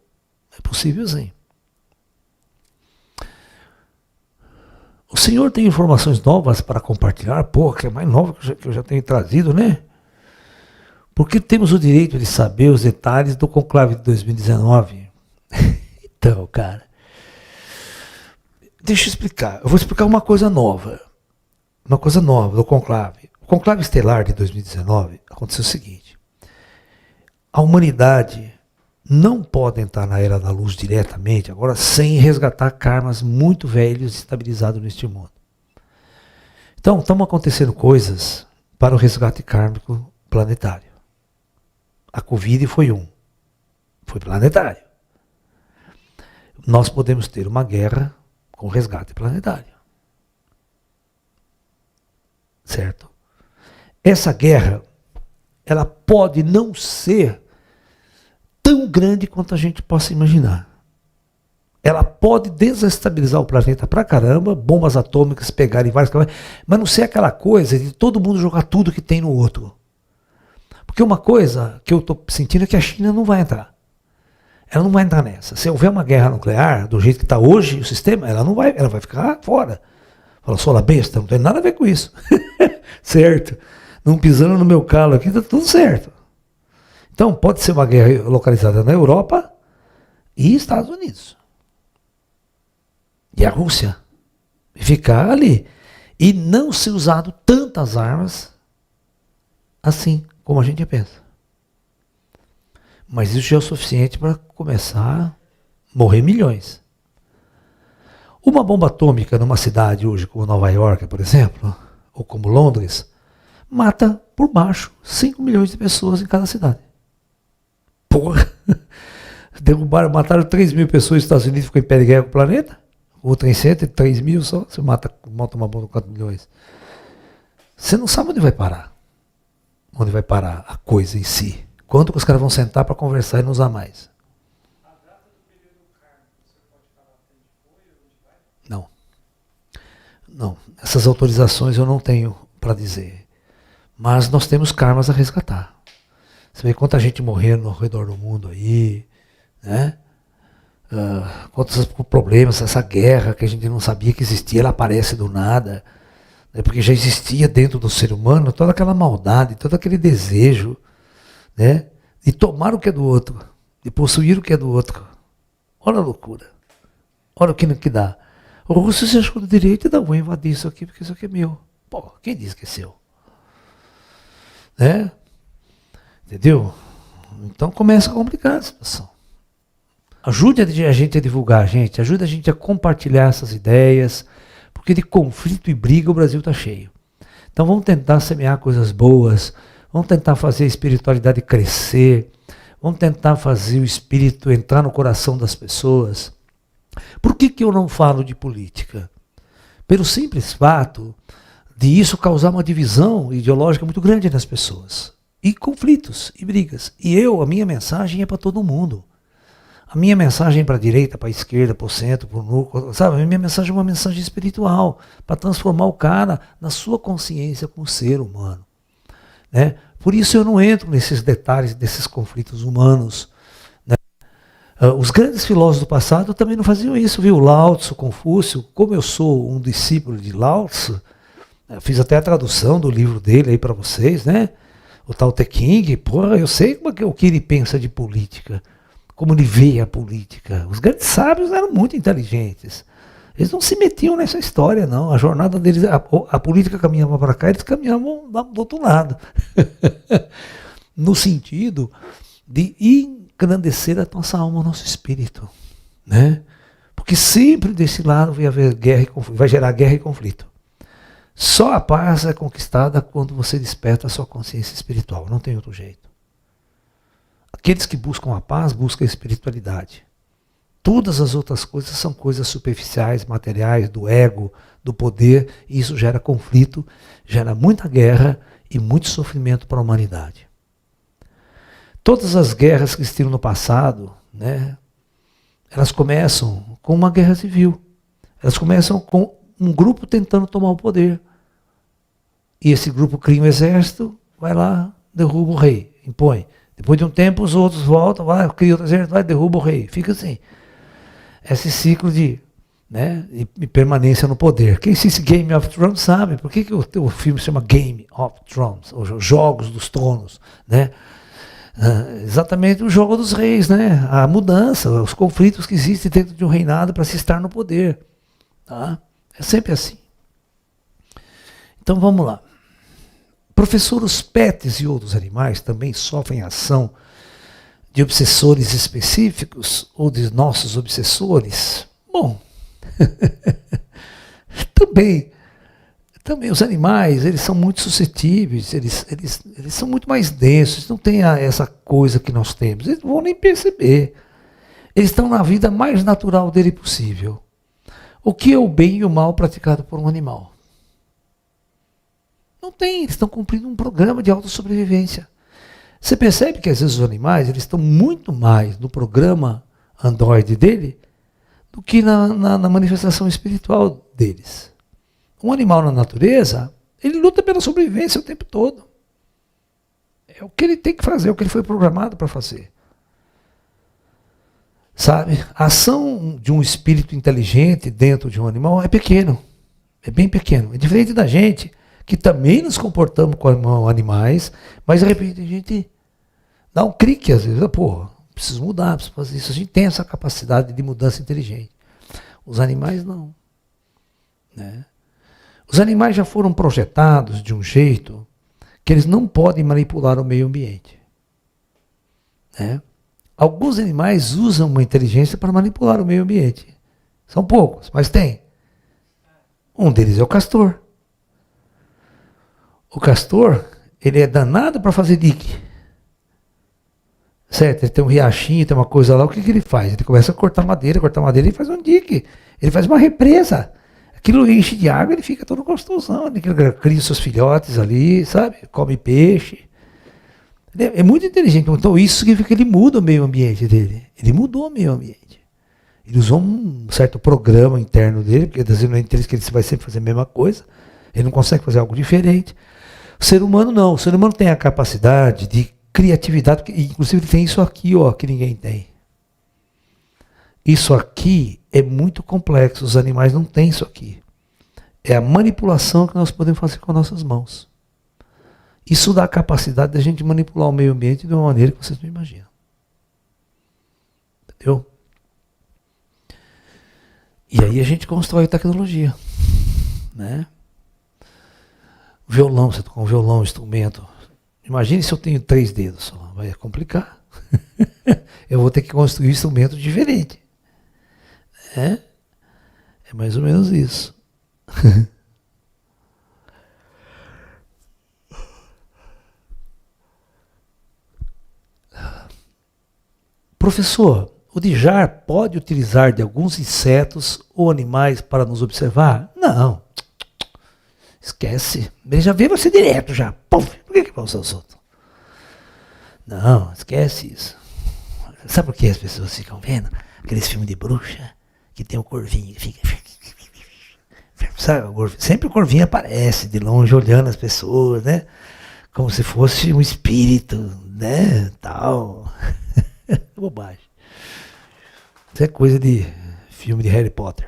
É possível sim. O senhor tem informações novas para compartilhar? Pô, que é mais nova que eu já tenho trazido, né? Porque temos o direito de saber os detalhes do conclave de 2019. Então, cara, deixa eu explicar. Eu vou explicar uma coisa nova. Uma coisa nova do conclave. O conclave estelar de 2019 aconteceu o seguinte. A humanidade não pode entrar na era da luz diretamente agora sem resgatar karmas muito velhos estabilizados neste mundo. Então, estão acontecendo coisas para o resgate kármico planetário. A Covid foi planetário. nós podemos ter uma guerra com resgate planetário. Certo? Essa guerra, ela pode não ser tão grande quanto a gente possa imaginar. Ela pode desestabilizar o planeta pra caramba, bombas atômicas pegarem várias coisas, mas não ser aquela coisa de todo mundo jogar tudo que tem no outro. Porque uma coisa que eu estou sentindo é que a China não vai entrar. Ela não vai entrar nessa. Se houver uma guerra nuclear, do jeito que está hoje o sistema, ela vai ficar fora. Fala, sou la besta, não tem nada a ver com isso. Certo? Não pisando no meu calo aqui, está tudo certo. Então, pode ser uma guerra localizada na Europa e Estados Unidos. E a Rússia. Ficar ali. E não ser usado tantas armas assim como a gente pensa. Mas isso já é o suficiente para começar a morrer milhões. Uma bomba atômica numa cidade hoje, como Nova York, por exemplo, ou como Londres, mata por baixo 5 milhões de pessoas em cada cidade. Porra! Mataram 3 mil pessoas nos Estados Unidos e ficou em pé de guerra com o planeta? Outro em 3 mil só, você mata uma bomba com 4 milhões. Você não sabe onde vai parar. Onde vai parar a coisa em si. Quanto que os caras vão sentar para conversar e não usar mais? A data do período kármico, você pode falar onde foi ou onde vai? Não. Essas autorizações eu não tenho para dizer. Mas nós temos karmas a resgatar. Você vê quanta gente morrendo ao redor do mundo aí, né? Quantos problemas, essa guerra que a gente não sabia que existia, ela aparece do nada. Né? Porque já existia dentro do ser humano toda aquela maldade, todo aquele desejo, né? De tomar o que é do outro, de possuir o que é do outro. Olha a loucura. Olha o que dá. O russo se achou do direito e vou invadir isso aqui porque isso aqui é meu. Pô, quem disse que é seu? Né? Entendeu? Então começa a complicar a situação. Ajude a gente a divulgar, gente. Ajude a gente a compartilhar essas ideias, porque de conflito e briga o Brasil está cheio. Então vamos tentar semear coisas boas. Vamos tentar fazer a espiritualidade crescer. Vamos tentar fazer o espírito entrar no coração das pessoas. Por que eu não falo de política? Pelo simples fato de isso causar uma divisão ideológica muito grande nas pessoas. E conflitos, e brigas. E a minha mensagem é para todo mundo. A minha mensagem é para a direita, para a esquerda, para o centro, para o núcleo. Sabe? A minha mensagem é uma mensagem espiritual. Para transformar o cara na sua consciência como ser humano. Né? Por isso eu não entro nesses detalhes desses conflitos humanos. Né? Os grandes filósofos do passado também não faziam isso, viu? Lao Tzu, Confúcio, como eu sou um discípulo de Lao Tzu, fiz até a tradução do livro dele aí para vocês, né? O Tao Te Ching, porra, eu sei o que ele pensa de política, como ele vê a política. Os grandes sábios eram muito inteligentes. Eles não se metiam nessa história, não. A jornada deles, a política caminhava para cá, eles caminhavam do outro lado. No sentido de engrandecer a nossa alma, o nosso espírito. Né? Porque sempre desse lado vai haver guerra e conflito, vai gerar guerra e conflito. Só a paz é conquistada quando você desperta a sua consciência espiritual. Não tem outro jeito. Aqueles que buscam a paz, buscam a espiritualidade. Todas as outras coisas são coisas superficiais, materiais, do ego, do poder, e isso gera conflito, gera muita guerra e muito sofrimento para a humanidade. Todas as guerras que existiram no passado, né, elas começam com uma guerra civil. Elas começam com um grupo tentando tomar o poder. E esse grupo cria um exército, vai lá, derruba o rei, impõe. Depois de um tempo os outros voltam, vai, cria outro exército, vai, derruba o rei. Fica assim. Esse ciclo de permanência no poder. Quem assiste Game of Thrones sabe por que o filme se chama Game of Thrones, ou Jogos dos Tronos, né? Exatamente o jogo dos reis, né? A mudança, os conflitos que existem dentro de um reinado para se estar no poder. Tá? É sempre assim. Então vamos lá. Professor, os pets e outros animais também sofrem ação de obsessores específicos ou de nossos obsessores? Bom, também os animais, eles são muito suscetíveis, eles são muito mais densos, não têm essa coisa que nós temos, eles não vão nem perceber. Eles estão na vida mais natural dele possível. O que é o bem e o mal praticado por um animal? Não tem, eles estão cumprindo um programa de autossobrevivência. Você percebe que às vezes os animais eles estão muito mais no programa androide dele do que na manifestação espiritual deles. Um animal na natureza, ele luta pela sobrevivência o tempo todo. É o que ele tem que fazer, é o que ele foi programado para fazer. Sabe? A ação de um espírito inteligente dentro de um animal é pequeno. É bem pequeno. É diferente da gente, que também nos comportamos como animais, mas de repente a gente dá um clique às vezes. Pô, preciso mudar, preciso fazer isso. A gente tem essa capacidade de mudança inteligente. Os animais não. Né? Os animais já foram projetados de um jeito que eles não podem manipular o meio ambiente. Né? Alguns animais usam uma inteligência para manipular o meio ambiente. São poucos, mas tem. Um deles é o castor. O castor, ele é danado para fazer dique. Certo? Ele tem um riachinho, tem uma coisa lá, o que ele faz? Ele começa a cortar madeira e faz um dique. Ele faz uma represa. Aquilo enche de água, ele fica todo gostosão. Ele cria os seus filhotes ali, sabe? Come peixe. É muito inteligente. Então isso significa que ele muda o meio ambiente dele. Ele mudou o meio ambiente. Ele usou um certo programa interno dele, porque dizendo que ele vai sempre fazer a mesma coisa. Ele não consegue fazer algo diferente. O ser humano não. O ser humano tem a capacidade de criatividade, inclusive ele tem isso aqui, ó, que ninguém tem. Isso aqui é muito complexo. Os animais não têm isso aqui. É a manipulação que nós podemos fazer com nossas mãos. Isso dá a capacidade da gente manipular o meio ambiente de uma maneira que vocês não imaginam. Entendeu? E aí a gente constrói tecnologia. Né? Violão, você toca um violão, um instrumento. Imagine se eu tenho 3 dedos só. Vai complicar. Eu vou ter que construir um instrumento diferente. É mais ou menos isso. Professor, o Djar pode utilizar de alguns insetos ou animais para nos observar? Não. Esquece. Ele já vê você direto já. Puf, por que vai usar os outros? Não, esquece isso. Sabe por que as pessoas ficam vendo? Aqueles filmes de bruxa, que tem o corvinho que fica... Sabe, sempre o corvinho aparece de longe olhando as pessoas, né? Como se fosse um espírito, né? Tal... Bobagem. Isso é coisa de filme de Harry Potter.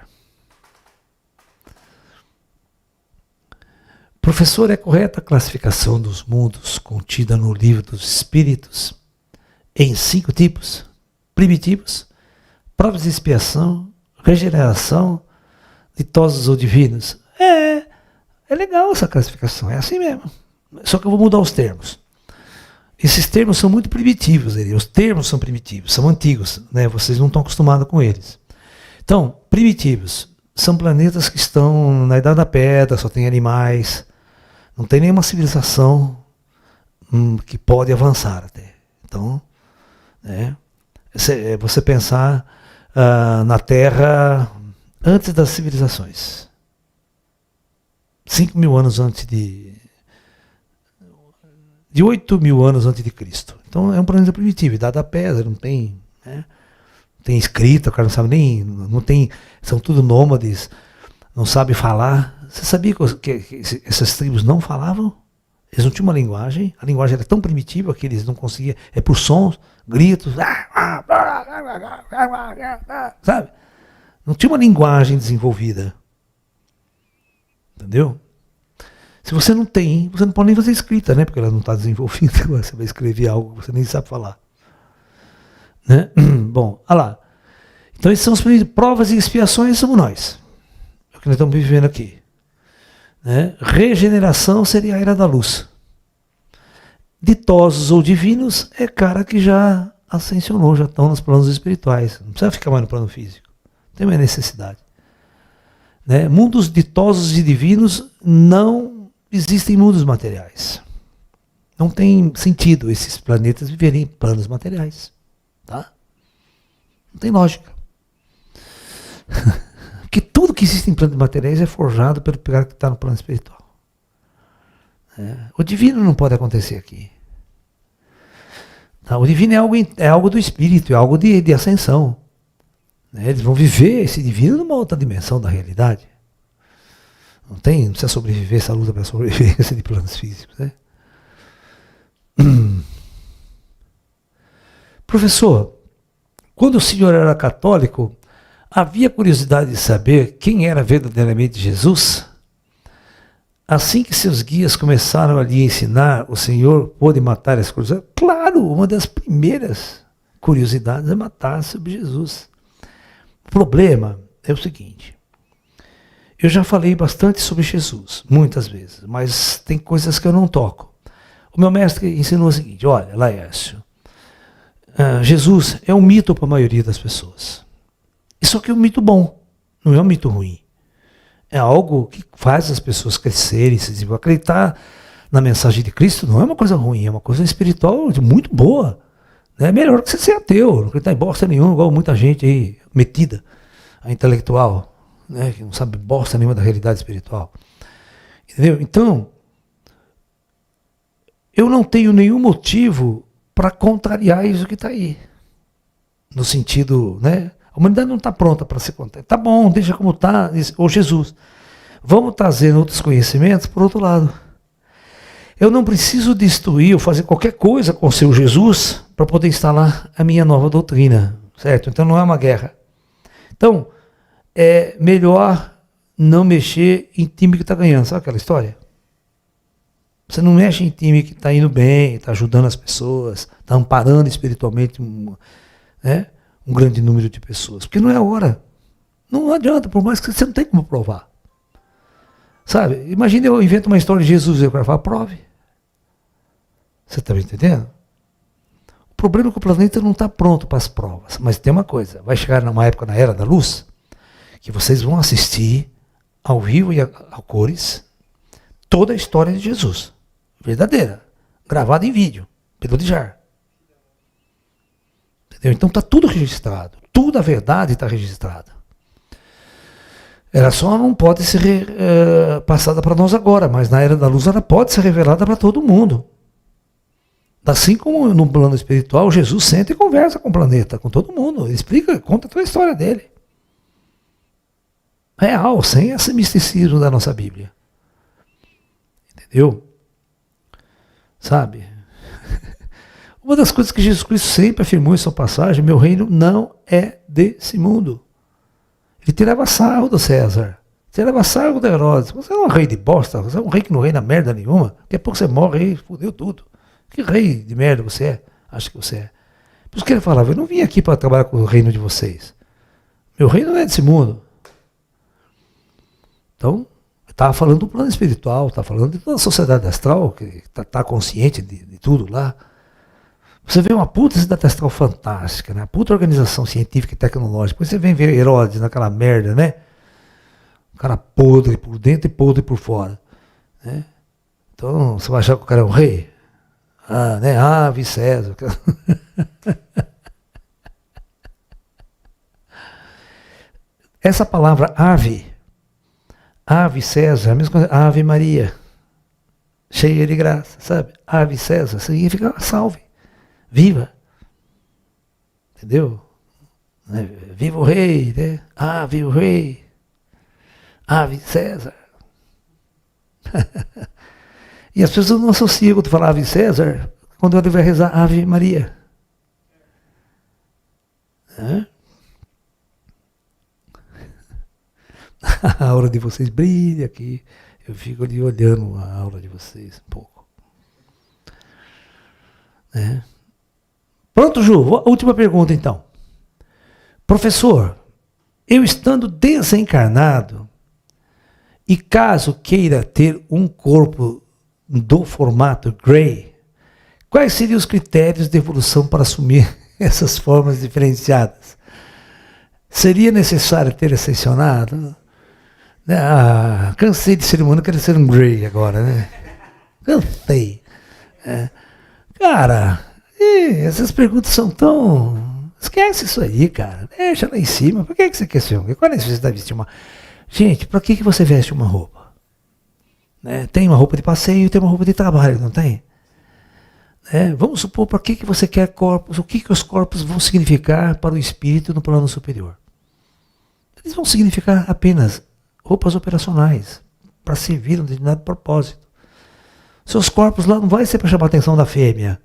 Professor, é correta a classificação dos mundos contida no livro dos Espíritos em 5 tipos? Primitivos, provas de expiação, regeneração, ditosos ou divinos? É legal essa classificação, é assim mesmo. Só que eu vou mudar os termos. Esses termos são muito primitivos, os termos são primitivos, são antigos, né? Vocês não estão acostumados com eles. Então, primitivos são planetas que estão na Idade da Pedra, só tem animais, não tem nenhuma civilização que pode avançar até. Então, você pensar na Terra antes das civilizações. 5.000 anos antes de 8.000 anos antes de Cristo. Então é um planeta primitivo, Idade da Pedra, não tem, né? Não tem escrita, o cara não sabe nem, não tem, são tudo nômades, não sabe falar. Você sabia que essas tribos não falavam? Eles não tinham uma linguagem, a linguagem era tão primitiva que eles não conseguiam, por sons, gritos, sabe? Não tinha uma linguagem desenvolvida. Entendeu? Se você não tem, você não pode nem fazer escrita, né? Porque ela não está desenvolvida. Você vai escrever algo que você nem sabe falar. Né? Bom, olha lá. Então, esses são os primeiros provas e expiações, somos nós. É o que nós estamos vivendo aqui. Né? Regeneração seria a era da luz. Ditosos ou divinos é cara que já ascensionou, já estão nos planos espirituais. Não precisa ficar mais no plano físico. Não tem mais necessidade. Né? Mundos ditosos e divinos não existem mundos materiais. Não tem sentido esses planetas viverem em planos materiais. Tá? Não tem lógica. Porque tudo que existe em planos materiais é forjado pelo pecado que está no plano espiritual. O divino não pode acontecer aqui. O divino é algo do espírito, é algo de ascensão. Eles vão viver esse divino numa outra dimensão da realidade. Não precisa sobreviver essa luta para sobrevivência de planos físicos. Né? Professor, quando o senhor era católico, havia curiosidade de saber quem era verdadeiramente Jesus? Assim que seus guias começaram a lhe ensinar, o senhor pôde matar as curiosidades? Claro, uma das primeiras curiosidades é matar sobre Jesus. O problema é o seguinte, eu já falei bastante sobre Jesus, muitas vezes, mas tem coisas que eu não toco. O meu mestre ensinou o seguinte, olha, Laércio, Jesus é um mito para a maioria das pessoas. Isso aqui é um mito bom, não é um mito ruim. É algo que faz as pessoas crescerem, se desenvolver. Acreditar na mensagem de Cristo não é uma coisa ruim, é uma coisa espiritual muito boa. É melhor que você ser ateu, não acreditar em bosta nenhuma, igual muita gente aí metida, a intelectual, né, que não sabe bosta nenhuma da realidade espiritual. Entendeu? Então, eu não tenho nenhum motivo para contrariar isso que está aí. No sentido, né? A humanidade não está pronta para se contar. Tá bom, deixa como está. Ô Jesus, vamos trazer outros conhecimentos por outro lado. Eu não preciso destruir ou fazer qualquer coisa com o seu Jesus para poder instalar a minha nova doutrina. Certo? Então não é uma guerra. Então, é melhor não mexer em time que está ganhando. Sabe aquela história? Você não mexe em time que está indo bem, está ajudando as pessoas, está amparando espiritualmente, né? Um grande número de pessoas, porque não é a hora. Não adianta, por mais que você não tenha como provar. Sabe? Imagina eu invento uma história de Jesus e eu quero falar, prove. Você está me entendendo? O problema é que o planeta não está pronto para as provas, mas tem uma coisa, vai chegar numa época, na Era da Luz, que vocês vão assistir ao vivo e a cores toda a história de Jesus, verdadeira, gravada em vídeo, pelo Djar. Então está tudo registrado, tudo a verdade está registrada. Ela só não pode ser passada para nós agora, mas na Era da Luz ela pode ser revelada para todo mundo. Assim como no plano espiritual, Jesus senta e conversa com o planeta, com todo mundo. Ele explica, conta toda a história dele. Real, sem esse misticismo da nossa Bíblia. Entendeu? Sabe? Uma das coisas que Jesus Cristo sempre afirmou em sua passagem, meu reino não é desse mundo. Ele tirava sarro do César, tirava sarro do Herodes. Você é um rei de bosta, você é um rei que não reina merda nenhuma. Daqui a pouco você morre e fudeu tudo. Que rei de merda você é? Acho que você é. Por isso que ele falava, eu não vim aqui para trabalhar com o reino de vocês. Meu reino não é desse mundo. Então, estava falando do plano espiritual, estava falando de toda a sociedade astral, que está consciente de tudo lá. Você vê uma puta cidade astral fantástica, né? Puta organização científica e tecnológica. Depois você vem ver Herodes naquela merda, né? O cara podre por dentro e podre por fora. Né? Então, você vai achar que o cara é um rei? Ah, né? Ave César. Essa palavra ave César, a mesma coisa, Ave Maria, cheia de graça, sabe? Ave César, significa salve. Viva, entendeu? Viva o rei, né? Ave o rei, Ave César. E as pessoas não associam quando falam Ave César, quando ele vai rezar Ave Maria. A aura de vocês brilha aqui, eu fico ali olhando a aura de vocês um pouco. Pronto, Ju, a última pergunta então. Professor, eu estando desencarnado, e caso queira ter um corpo do formato Grey, quais seriam os critérios de evolução para assumir essas formas diferenciadas? Seria necessário ter ascensionado? Cansei de ser humano, quero ser um Grey agora, né? Cansei. Cara... essas perguntas são tão Esquece isso aí, cara. Deixa lá em cima. Por que você quer ser homem? Qual é a necessidade de vestir uma... Gente, para que você veste uma roupa? Né? Tem uma roupa de passeio e tem uma roupa de trabalho, não tem? Vamos supor, para que você quer corpos? O que os corpos vão significar para o espírito no plano superior? Eles vão significar apenas roupas operacionais, para servir um determinado propósito. Seus corpos lá não vai ser para chamar a atenção da fêmea,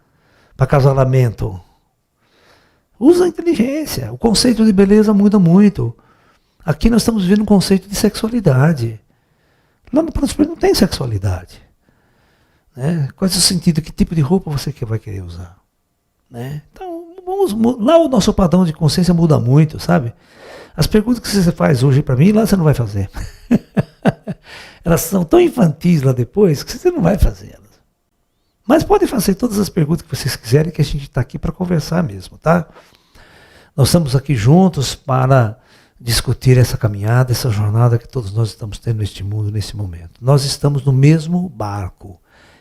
para acasalamento. Usa a inteligência. O conceito de beleza muda muito. Aqui nós estamos vivendo um conceito de sexualidade. Lá no plano superior não tem sexualidade. Né? Qual é o sentido? Que tipo de roupa você vai querer usar? Né? Então, lá o nosso padrão de consciência muda muito, sabe? As perguntas que você faz hoje para mim, lá você não vai fazer. Elas são tão infantis lá depois que você não vai fazer elas. Mas pode fazer todas as perguntas que vocês quiserem, que a gente está aqui para conversar mesmo, tá? Nós estamos aqui juntos para discutir essa caminhada, essa jornada que todos nós estamos tendo neste mundo, nesse momento. Nós estamos no mesmo barco.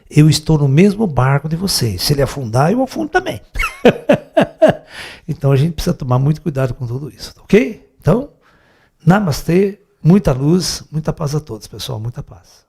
Eu estou no mesmo barco de vocês. Se ele afundar, eu afundo também. Então a gente precisa tomar muito cuidado com tudo isso, ok? Então, namastê, muita luz, muita paz a todos, pessoal, muita paz.